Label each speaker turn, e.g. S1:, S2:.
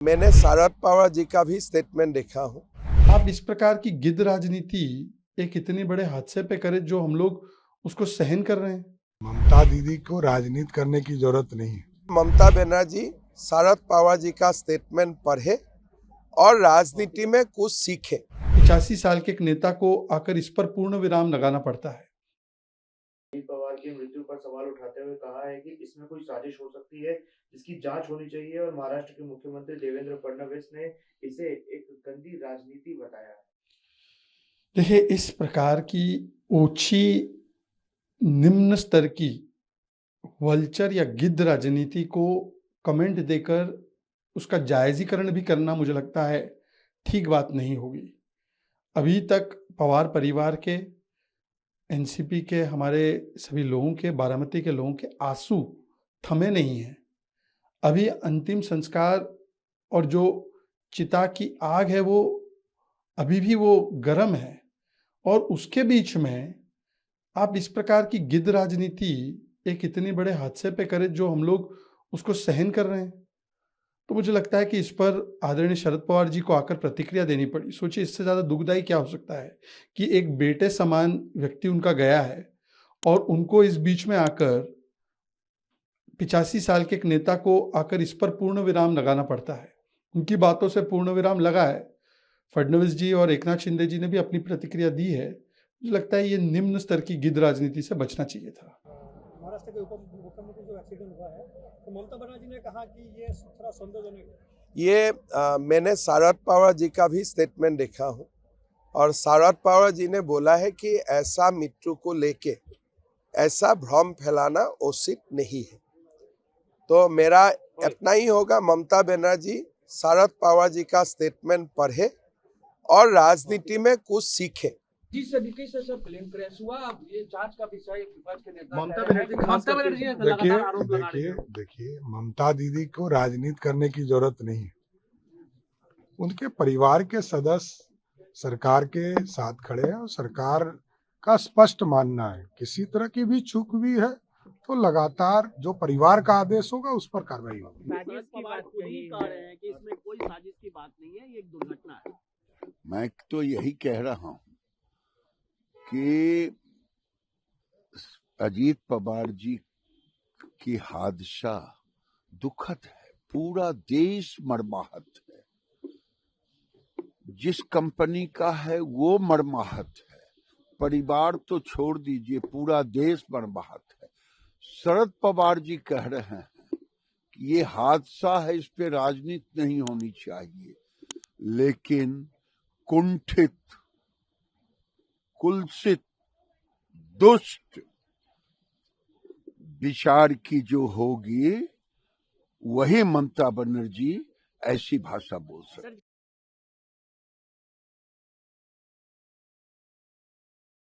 S1: मैंने शरद पवार जी का भी स्टेटमेंट देखा हूँ।
S2: आप इस प्रकार की गिद्ध राजनीति एक इतने बड़े हादसे पे करें जो हम लोग उसको सहन कर रहे हैं।
S3: ममता दीदी को राजनीति करने की जरूरत नहीं है।
S1: ममता बनर्जी शरद पवार जी का स्टेटमेंट पढ़े और राजनीति में कुछ सीखे।
S2: 85 साल के एक नेता को आकर इस पर पूर्ण विराम लगाना पड़ता है।
S4: पवार की मृत्यु पर सवाल उठाते हुए कहा है कि इसमें कोई साजिश हो सकती है जिसकी जांच होनी चाहिए और महाराष्ट्र के मुख्यमंत्री देवेंद्र फडणवीस ने इसे एक गंदी राजनीति बताया है।
S2: देखिए, इस प्रकार की ओछी निम्न स्तर की वल्चर या गिद्ध राजनीति को कमेंट देकर उसका जायजीकरण भी करना मुझे लगता है ठीक बात नहीं होगी। अभी तक पवार परिवार के, एनसीपी के, हमारे सभी लोगों के, बारामती के लोगों के आंसू थमे नहीं हैं। अभी अंतिम संस्कार और जो चिता की आग है वो अभी भी वो गर्म है, और उसके बीच में आप इस प्रकार की गिद्ध राजनीति एक इतने बड़े हादसे पे करें जो हम लोग उसको सहन कर रहे हैं। तो मुझे लगता है कि इस पर आदरणीय शरद पवार जी को आकर प्रतिक्रिया देनी पड़ी। सोचिए, इससे ज़्यादा दुखदायी क्या हो सकता है कि एक बेटे समान व्यक्ति उनका गया है और उनको इस बीच में आकर 85 साल के एक नेता को आकर इस पर पूर्ण विराम लगाना पड़ता है। उनकी बातों से पूर्ण विराम लगा है। फडणवीस जी और एकनाथ शिंदे जी ने भी अपनी प्रतिक्रिया दी है। मुझे लगता है ये निम्न स्तर की गिद्ध राजनीति से बचना चाहिए था।
S5: महाराष्ट्र के उप मुख्यमंत्री जो एक्सीडेंट हुआ है, तो ममता बनर्जी ने कहा कि ये थोड़ा संदेहजनक है।
S1: ये मैंने शरद पवार जी का भी स्टेटमेंट देखा हूँ और शरद पवार जी ने बोला है कि ऐसा मृत्यु को लेके ऐसा भ्रम फैलाना उचित नहीं है। तो मेरा इतना ही होगा, ममता बनर्जी शरद पवार जी का स्टेटमेंट पढ़े और राजनीति में कुछ सीखे।
S6: जिस तरीके से सब प्लेन क्रैश हुआ, अब ये जांच का विषय विपक्ष के नेता
S5: ममता
S6: बनर्जी ने लगातार आरोप लगा रही है।
S3: देखिए, ममता दीदी को राजनीति करने की जरूरत नहीं है। उनके परिवार के सदस्य सरकार के साथ खड़े हैं और सरकार का स्पष्ट मानना है किसी तरह की भी चूक भी है तो लगातार जो परिवार का आदेश होगा उस पर कार्रवाई होगी।
S7: साजिश की बात कही कह रहे हैं कि इसमें कोई साजिश की बात नहीं है, ये एक दुर्घटना है।
S8: मैं तो यही कह रहा हूं कि अजीत पवार जी की हादसा दुखद है, पूरा देश मर्माहत है। जिस कंपनी का है वो मर्माहत है, परिवार तो छोड़ दीजिए, पूरा देश मर्माहत है। शरद पवार जी कह रहे हैं कि ये हादसा है, इस पे राजनीति नहीं होनी चाहिए, लेकिन कुंठित, कुलसित, दुष्ट विचार की जो होगी वही ममता बनर्जी ऐसी भाषा बोल सकती।